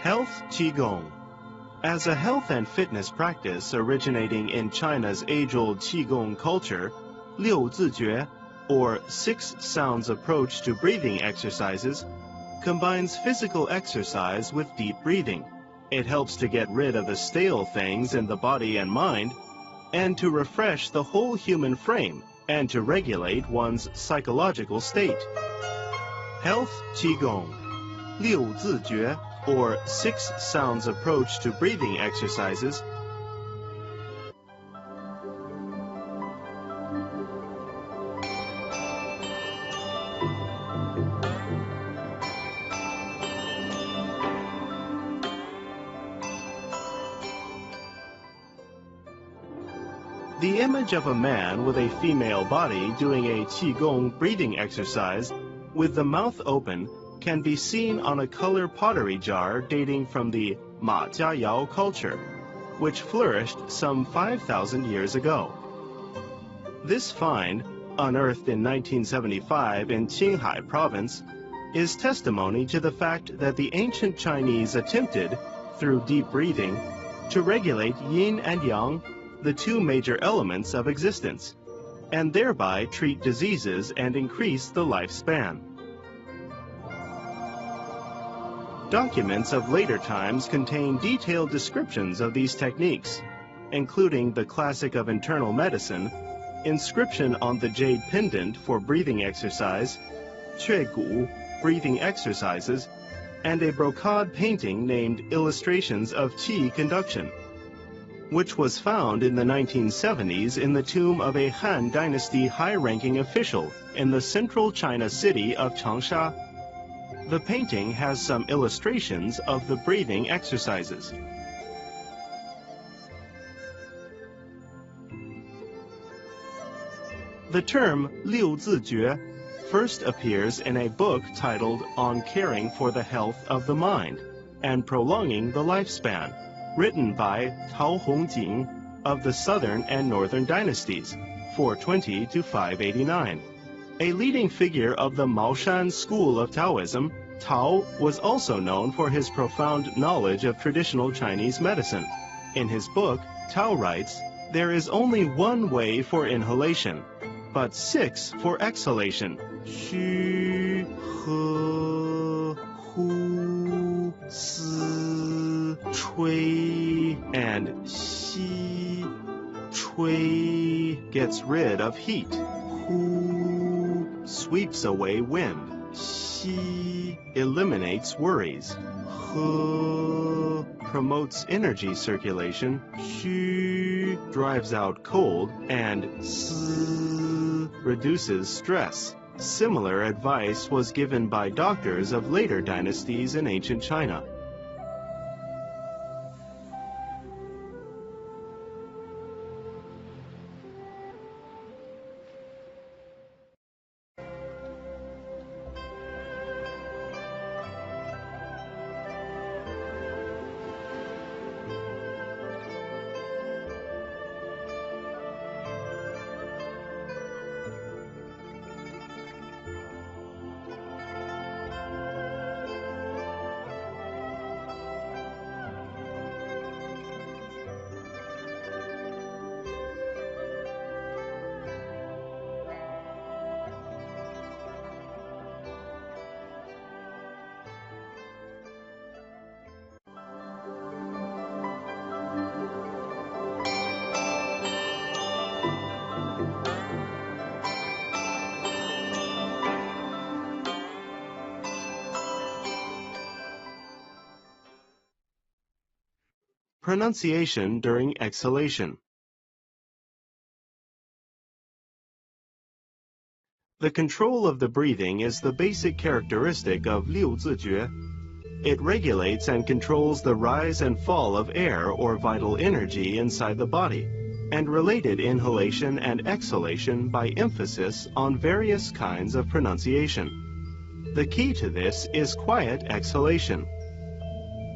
Health Qigong. As a health and fitness practice originating in China's age-old Qigong culture, 六字诀, or 6 sounds approach to breathing exercises, combines physical exercise with deep breathing. It helps to get rid of the stale things in the body and mind, and to refresh the whole human frame, and to regulate one's psychological state. Health Qigong. 六字诀, or 6 sounds approach to breathing exercises, the image of a man with a female body doing a Qigong breathing exercise with the mouth open can be seen on a color pottery jar dating from the Ma Jiayao culture, which flourished some 5,000 years ago. This find, unearthed in 1975 in Qinghai province, is testimony to the fact that the ancient Chinese attempted, through deep breathing, to regulate yin and yang, the 2 major elements of existence, and thereby treat diseases and increase the lifespan. Documents of later times contain detailed descriptions of these techniques, including the classic of internal medicine, inscription on the jade pendant for breathing exercise, 雀骨, breathing exercises, and a brocade painting named Illustrations of Qi Conduction, which was found in the 1970s in the tomb of a Han Dynasty high-ranking official in the central China city of Changsha. The painting has some illustrations of the breathing exercises. The term 六字诀 first appears in a book titled On Caring for the Health of the Mind and Prolonging the Lifespan, written by Tao Hongjing of the Southern and Northern dynasties, 420 to 589. A leading figure of the Maoshan school of Taoism, Tao was also known for his profound knowledge of traditional Chinese medicine. In his book, Tao writes, "There is only one way for inhalation, but 6 for exhalation. 虚, 和, 呼, 思, 吹, and 吸. 吹 gets rid of heat. 呼 sweeps away wind. 吸 eliminates worries. 和 promotes energy circulation. 虚 drives out cold. And 思 reduces stress. Similar advice was given by doctors of later dynasties in ancient China. Pronunciation during exhalation. The control of the breathing is the basic characteristic of 六字诀. It regulates and controls the rise and fall of air or vital energy inside the body, and related inhalation and exhalation by emphasis on various kinds of pronunciation. The key to this is quiet exhalation.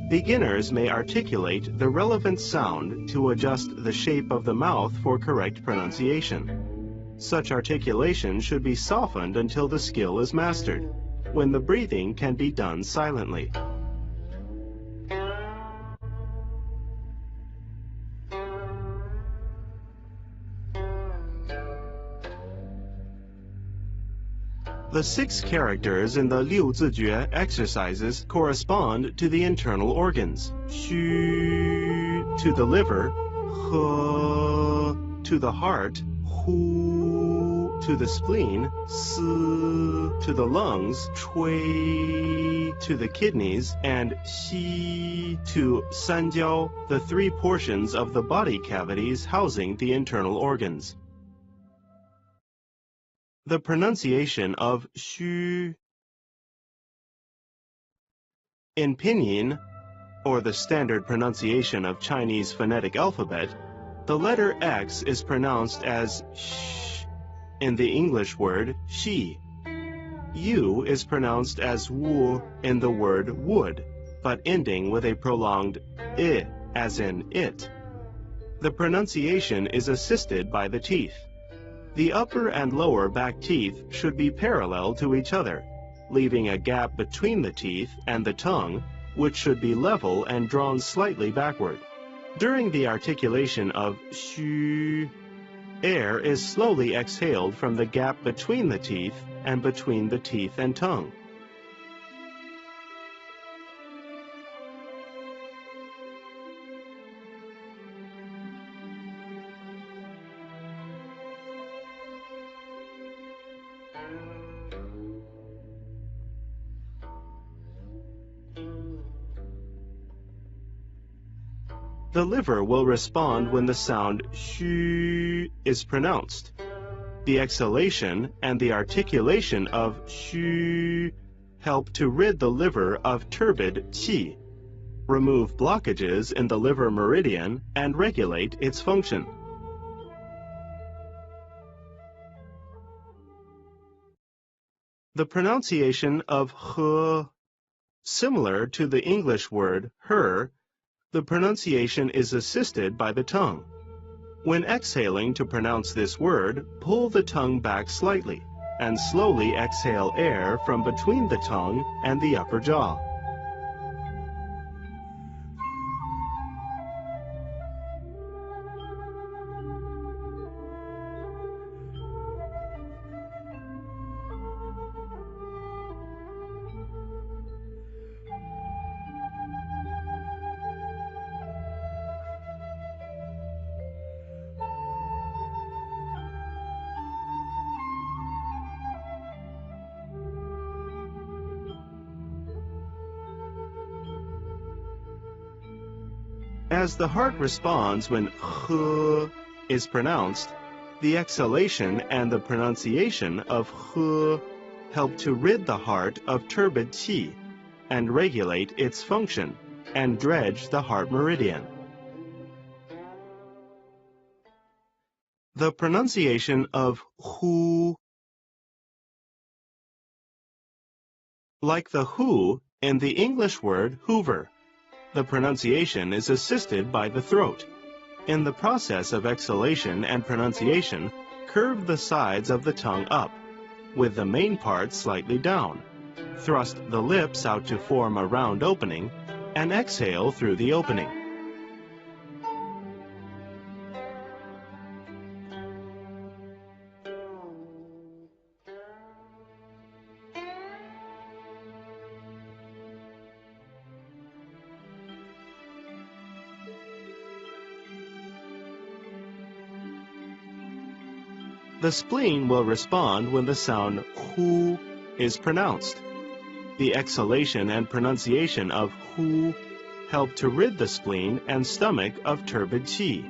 Beginners may articulate the relevant sound to adjust the shape of the mouth for correct pronunciation. Such articulation should be softened until the skill is mastered, when the breathing can be done silently. The 6 characters in the 六字诀 exercises correspond to the internal organs. 虚 to the liver, 和 to the heart, 呼 to the spleen, 思 to the lungs, 吹 to the kidneys, and 息 to 三焦, the 3 portions of the body cavities housing the internal organs. The pronunciation of 虚. In pinyin, or the standard pronunciation of Chinese phonetic alphabet, the letter X is pronounced as sh in the English word she. U is pronounced as wu in the word wood, but ending with a prolonged I, as in it. The pronunciation is assisted by the teeth. The upper and lower back teeth should be parallel to each other, leaving a gap between the teeth and the tongue, which should be level and drawn slightly backward. During the articulation of xu, air is slowly exhaled from the gap between the teeth and between the teeth and tongue. The liver will respond when the sound xu is pronounced. The exhalation and the articulation of xu help to rid the liver of turbid qi, remove blockages in the liver meridian, and regulate its function. The pronunciation of he, similar to the English word her, the pronunciation is assisted by the tongue. When exhaling to pronounce this word, pull the tongue back slightly and slowly exhale air from between the tongue and the upper jaw. As the heart responds when he is pronounced, the exhalation and the pronunciation of he help to rid the heart of turbid qi and regulate its function and dredge the heart meridian. The pronunciation of hu. Like the who in the English word hoover, the pronunciation is assisted by the throat. In the process of exhalation and pronunciation, curve the sides of the tongue up, with the main part slightly down. Thrust the lips out to form a round opening, and exhale through the opening. The spleen will respond when the sound hu is pronounced. The exhalation and pronunciation of hu help to rid the spleen and stomach of turbid qi,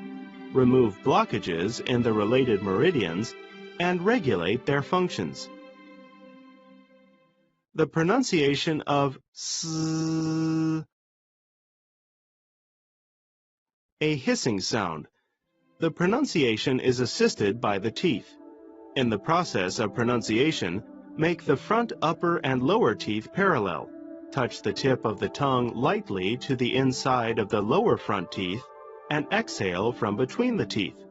remove blockages in the related meridians, and regulate their functions. The pronunciation of s, a hissing sound. The pronunciation is assisted by the teeth. In the process of pronunciation, make the front upper and lower teeth parallel. Touch the tip of the tongue lightly to the inside of the lower front teeth and exhale from between the teeth.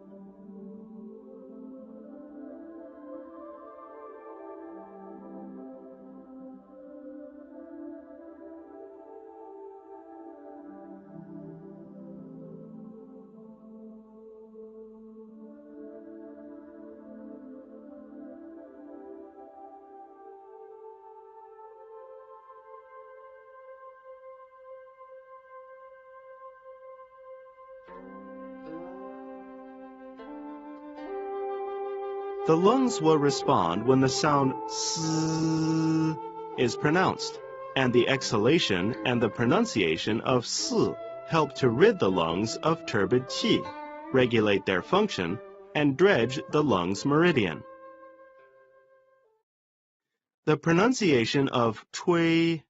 The lungs will respond when the sound s is pronounced, and the exhalation and the pronunciation of s help to rid the lungs of turbid qi, regulate their function, and dredge the lungs' meridian. The pronunciation of tui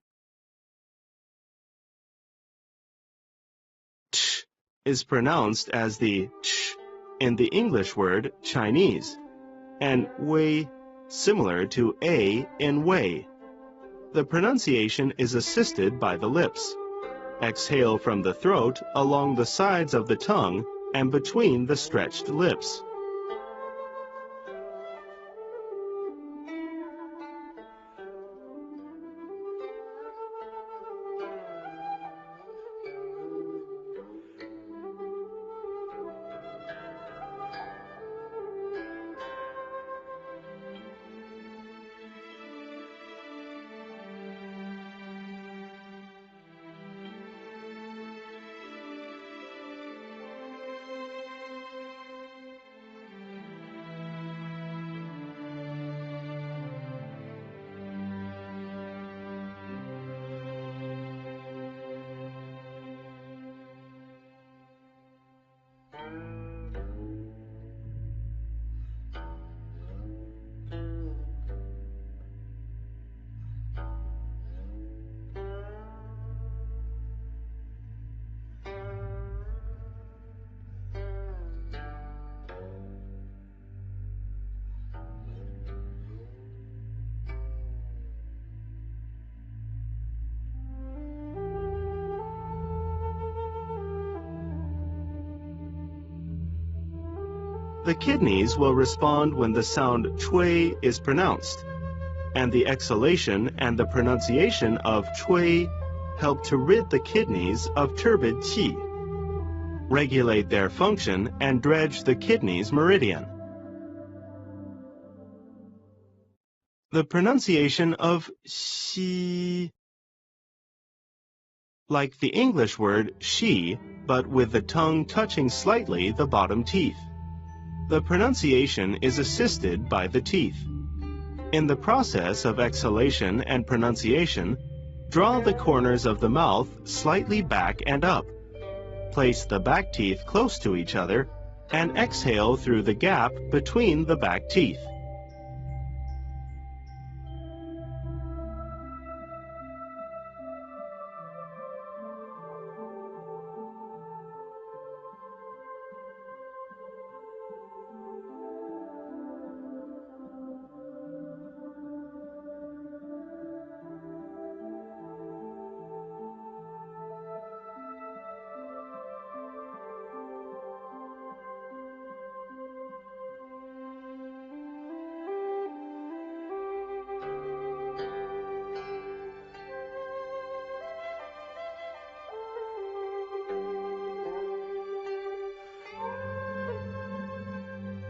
ch is pronounced as the ch in the English word Chinese, and wei similar to a in wei. The pronunciation is assisted by the lips. Exhale from the throat along the sides of the tongue and between the stretched lips. The kidneys will respond when the sound chui is pronounced, and the exhalation and the pronunciation of chui help to rid the kidneys of turbid qi, regulate their function, and dredge the kidneys' meridian. The pronunciation of xi, like the English word she, but with the tongue touching slightly the bottom teeth. The pronunciation is assisted by the teeth. In the process of exhalation and pronunciation, draw the corners of the mouth slightly back and up. Place the back teeth close to each other and exhale through the gap between the back teeth.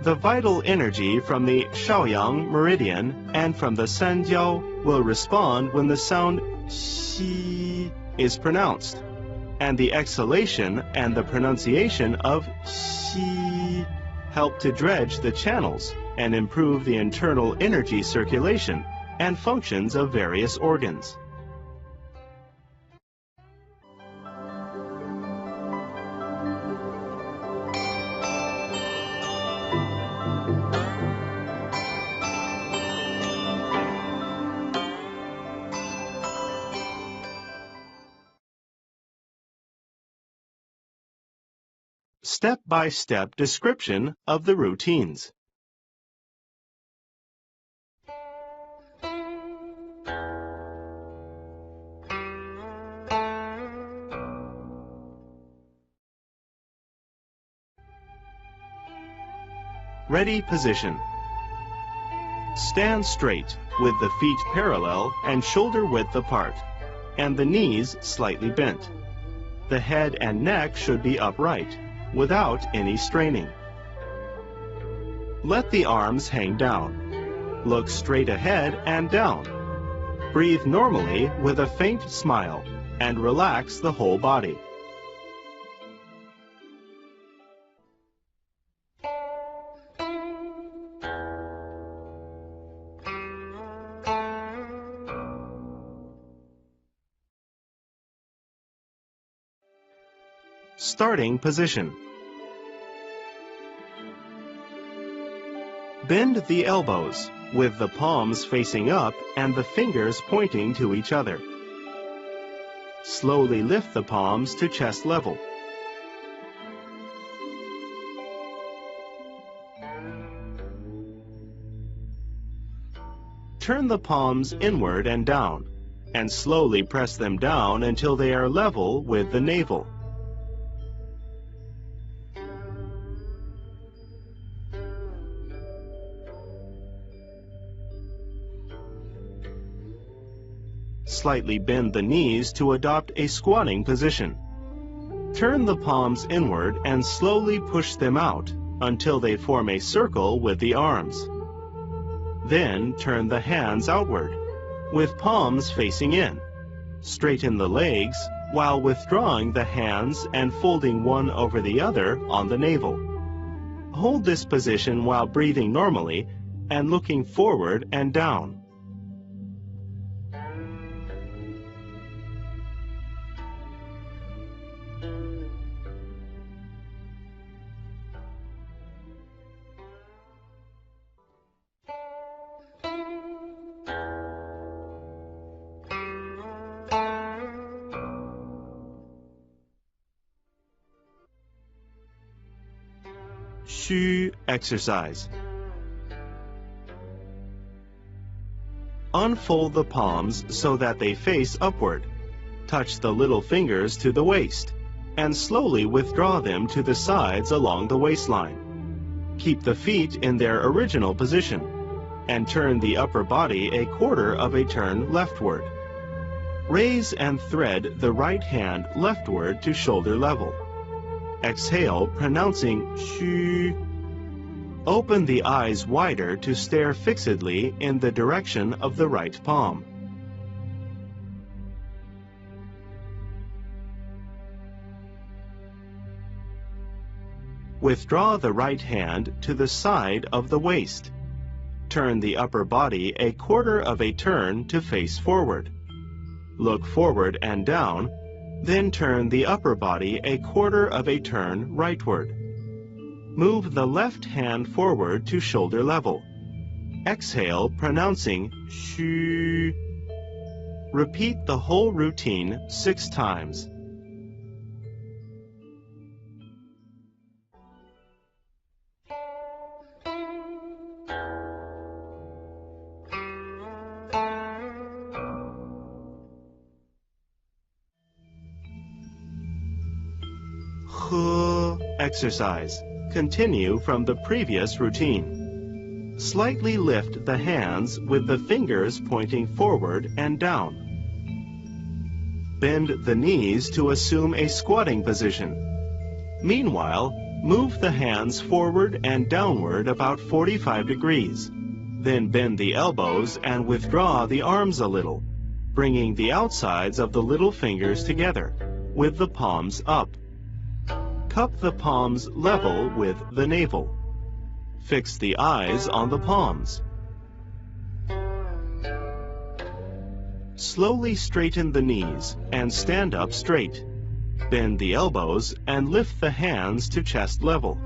The vital energy from the Shaoyang meridian and from the Sanjiao will respond when the sound xi is pronounced, and the exhalation and the pronunciation of xi help to dredge the channels and improve the internal energy circulation and functions of various organs. Step-by-step description of the routines. Ready position. Stand straight with the feet parallel and shoulder width apart, and the knees slightly bent. The head and neck should be upright, without any straining. Let the arms hang down. Look straight ahead and down. Breathe normally with a faint smile and relax the whole body. Starting position. Bend the elbows, with the palms facing up and the fingers pointing to each other. Slowly lift the palms to chest level. Turn the palms inward and down, and slowly press them down until they are level with the navel. Slightly bend the knees to adopt a squatting position. Turn the palms inward and slowly push them out until they form a circle with the arms. Then turn the hands outward, with palms facing in. Straighten the legs while withdrawing the hands and folding one over the other on the navel. Hold this position while breathing normally and looking forward and down. Xu exercise. Unfold the palms so that they face upward. Touch the little fingers to the waist, and slowly withdraw them to the sides along the waistline. Keep the feet in their original position, and turn the upper body a quarter of a turn leftward. Raise and thread the right hand leftward to shoulder level. Exhale, pronouncing Xu. Open the eyes wider to stare fixedly in the direction of the right palm. Withdraw the right hand to the side of the waist. Turn the upper body a quarter of a turn to face forward. Look forward and down, then turn the upper body a quarter of a turn rightward. Move the left hand forward to shoulder level. Exhale, pronouncing Xu. Repeat the whole routine 6 times. He exercise. Continue from the previous routine. Slightly lift the hands with the fingers pointing forward and down. Bend the knees to assume a squatting position. Meanwhile, move the hands forward and downward about 45 degrees. Then bend the elbows and withdraw the arms a little, bringing the outsides of the little fingers together, with the palms up. Cup the palms level with the navel. Fix the eyes on the palms. Slowly straighten the knees and stand up straight. Bend the elbows and lift the hands to chest level,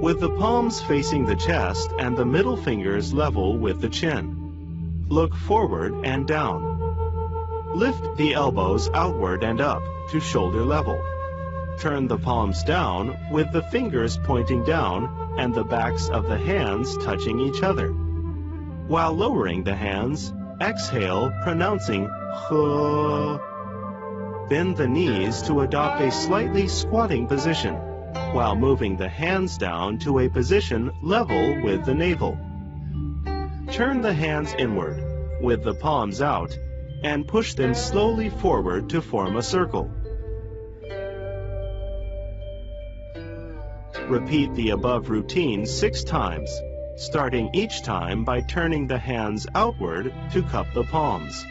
with the palms facing the chest and the middle fingers level with the chin. Look forward and down. Lift the elbows outward and up to shoulder level. Turn the palms down with the fingers pointing down and the backs of the hands touching each other. While lowering the hands, exhale, pronouncing He. Bend the knees to adopt a slightly squatting position, while moving the hands down to a position level with the navel. Turn the hands inward, with the palms out, and push them slowly forward to form a circle. Repeat the above routine 6 times, starting each time by turning the hands outward to cup the palms.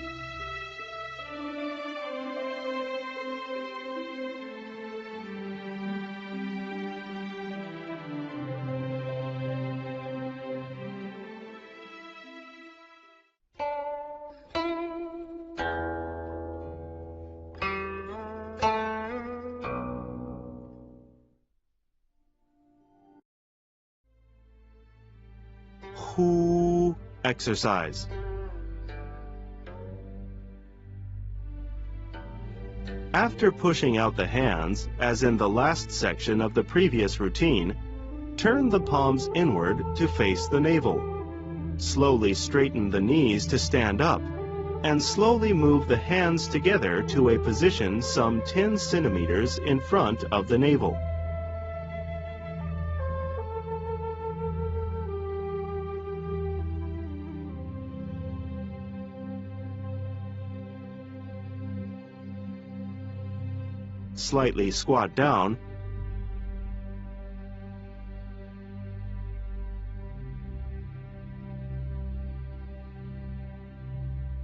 Hu exercise. After pushing out the hands, as in the last section of the previous routine, turn the palms inward to face the navel. Slowly straighten the knees to stand up, and slowly move the hands together to a position some 10 centimeters in front of the navel. Slightly squat down.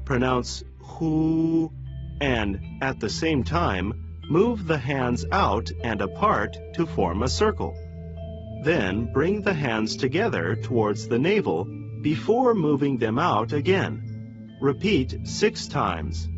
Pronounce hu, and at the same time, move the hands out and apart to form a circle. Then bring the hands together towards the navel before moving them out again. Repeat 6 times.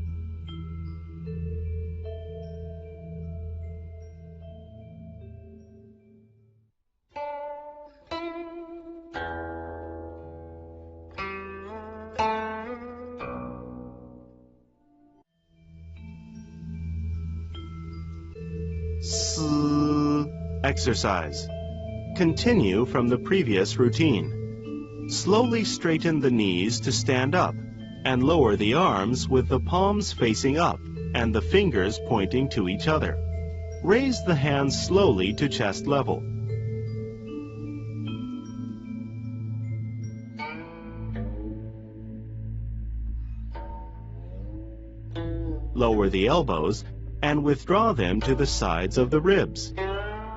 Exercise. Continue from the previous routine. Slowly straighten the knees to stand up and lower the arms with the palms facing up and the fingers pointing to each other. Raise the hands slowly to chest level. Lower the elbows and withdraw them to the sides of the ribs.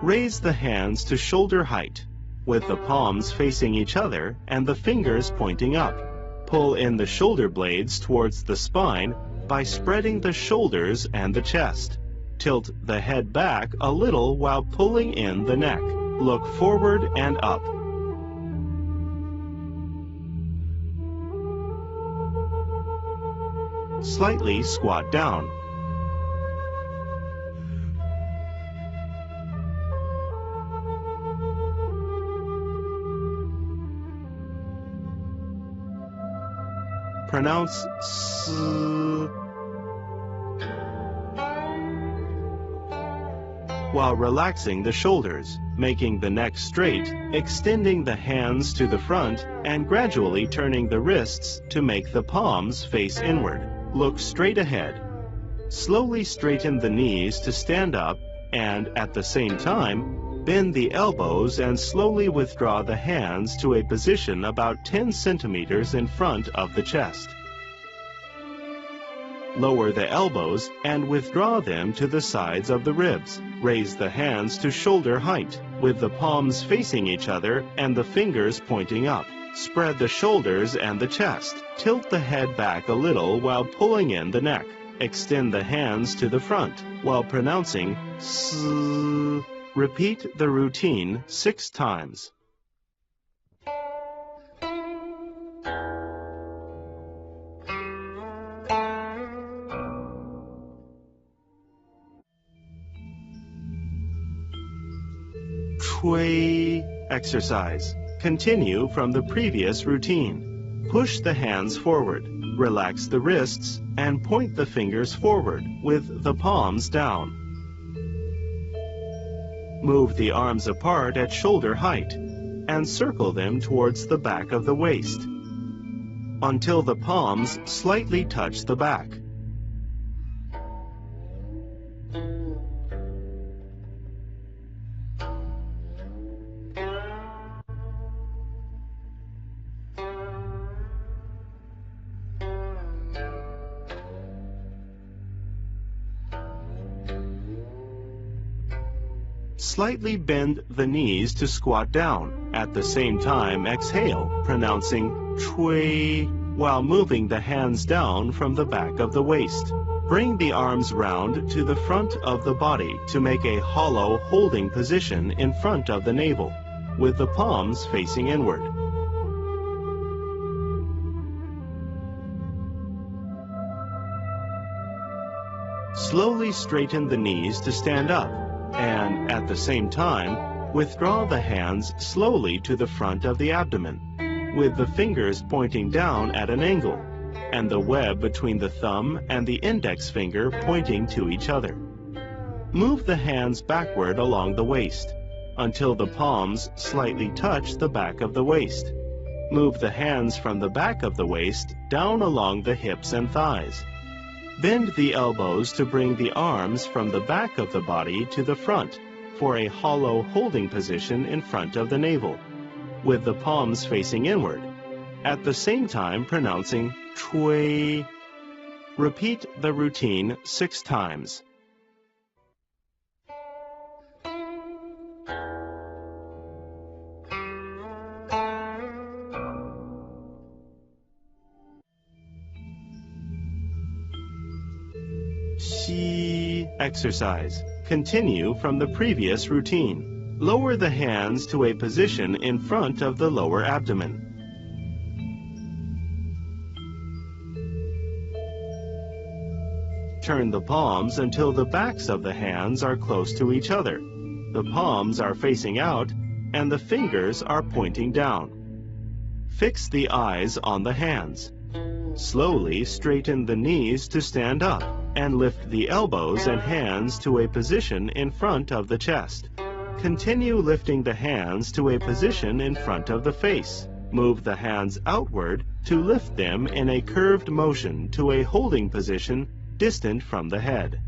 Raise the hands to shoulder height, with the palms facing each other and the fingers pointing up. Pull in the shoulder blades towards the spine by spreading the shoulders and the chest. Tilt the head back a little while pulling in the neck. Look forward and up. Slightly squat down. Pronounce S. While relaxing the shoulders, making the neck straight, extending the hands to the front, and gradually turning the wrists to make the palms face inward. Look straight ahead. Slowly straighten the knees to stand up, and at the same time, bend the elbows and slowly withdraw the hands to a position about 10 centimeters in front of the chest. Lower the elbows and withdraw them to the sides of the ribs. Raise the hands to shoulder height, with the palms facing each other and the fingers pointing up. Spread the shoulders and the chest. Tilt the head back a little while pulling in the neck. Extend the hands to the front while pronouncing S. Repeat the routine 6 times. Shui exercise. Continue from the previous routine. Push the hands forward, relax the wrists, and point the fingers forward with the palms down. Move the arms apart at shoulder height and circle them towards the back of the waist until the palms slightly touch the back. Slightly bend the knees to squat down. At the same time, exhale, pronouncing chui, while moving the hands down from the back of the waist. Bring the arms round to the front of the body to make a hollow holding position in front of the navel, with the palms facing inward. Slowly straighten the knees to stand up, and at the same time, withdraw the hands slowly to the front of the abdomen. with the fingers pointing down at an angle, and the web between the thumb and the index finger pointing to each other. Move the hands backward along the waist, until the palms slightly touch the back of the waist. Move the hands from the back of the waist down along the hips and thighs. Bend the elbows to bring the arms from the back of the body to the front for a hollow holding position in front of the navel, with the palms facing inward, at the same time pronouncing chui. Repeat the routine 6 times. Xi exercise. Continue from the previous routine. Lower the hands to a position in front of the lower abdomen. Turn the palms until the backs of the hands are close to each other. The palms are facing out and the fingers are pointing down. Fix the eyes on the hands. Slowly straighten the knees to stand up and lift the elbows and hands to a position in front of the chest. Continue lifting the hands to a position in front of the face. Move the hands outward to lift them in a curved motion to a holding position distant from the head.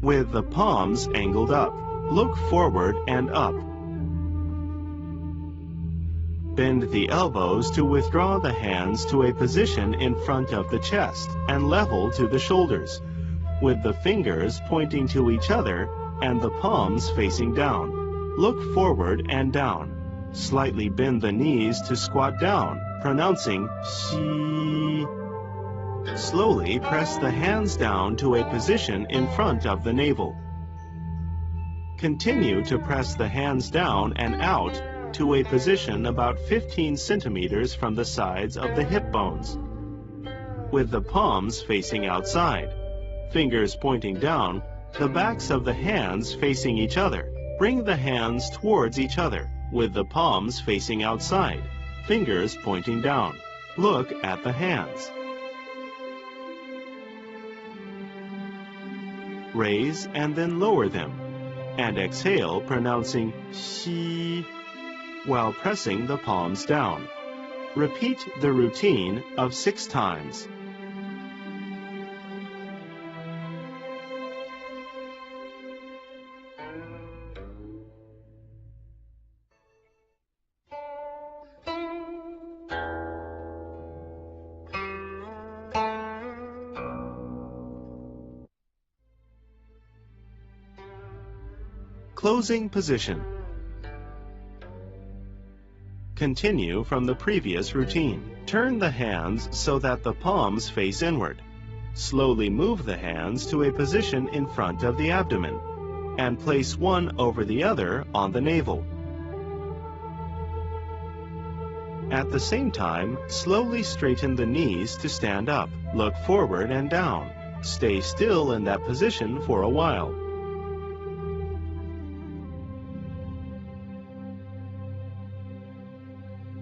With the palms angled up, look forward and up. Bend the elbows to withdraw the hands to a position in front of the chest and level to the shoulders, with the fingers pointing to each other and the palms facing down. Look forward and down. Slightly bend the knees to squat down, pronouncing xi. Slowly press the hands down to a position in front of the navel. Continue to press the hands down and out to a position about 15 centimeters from the sides of the hip bones, with the palms facing outside, fingers pointing down, the backs of the hands facing each other. Bring the hands towards each other, with the palms facing outside, fingers pointing down. Look at the hands. Raise and then lower them, and exhale pronouncing xi while pressing the palms down. Repeat the routine of 6 times. Closing position. Continue from the previous routine. Turn the hands so that the palms face inward. Slowly move the hands to a position in front of the abdomen, and place one over the other on the navel. At the same time, slowly straighten the knees to stand up. Look forward and down. Stay still in that position for a while.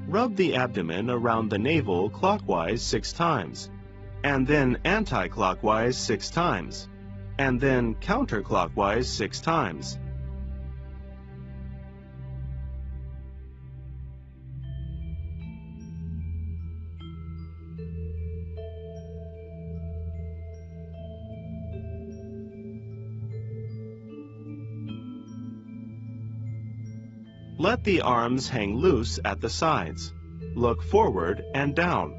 Rub the abdomen around the navel clockwise 6 times, and then anti-clockwise 6 times, and then counterclockwise 6 times. Let the arms hang loose at the sides. Look forward and down.